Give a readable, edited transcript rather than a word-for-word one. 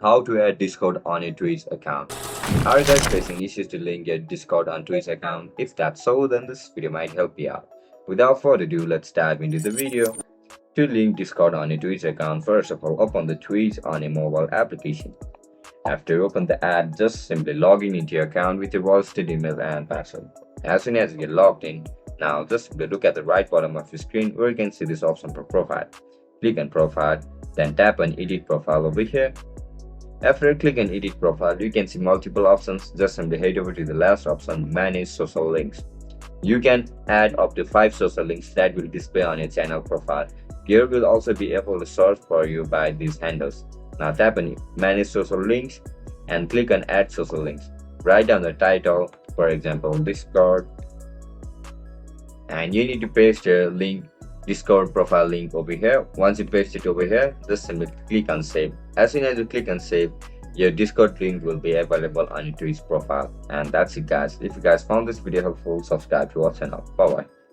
How to add Discord on your Twitch account. Are you guys facing issues to link your Discord on Twitch account? If that's so, then this video might help you out. Without further ado, let's dive into the video. To link Discord on your Twitch account, first of all, open the Twitch on a mobile application. After you open the app, just simply log in into your account with your registered email and password. As soon as you get logged in, now just simply look at the right bottom of your screen where you can see this option for profile. Click on profile, then tap on edit profile over here. After you click on edit profile, you can see multiple options. Just simply head over to the last option, manage social links. You can add up to 5 social links that will display on your channel profile. Here will also be able to search for you by these handles. Now tap on manage social links and click on add social links. Write down the title, for example Discord, and you need to paste your link, Discord profile link over here. Once you paste it over here, just simply click on save. As soon as you click on save, your Discord link will be available on your Twitch profile. And that's it guys. If you guys found this video helpful, subscribe to our channel. Bye bye.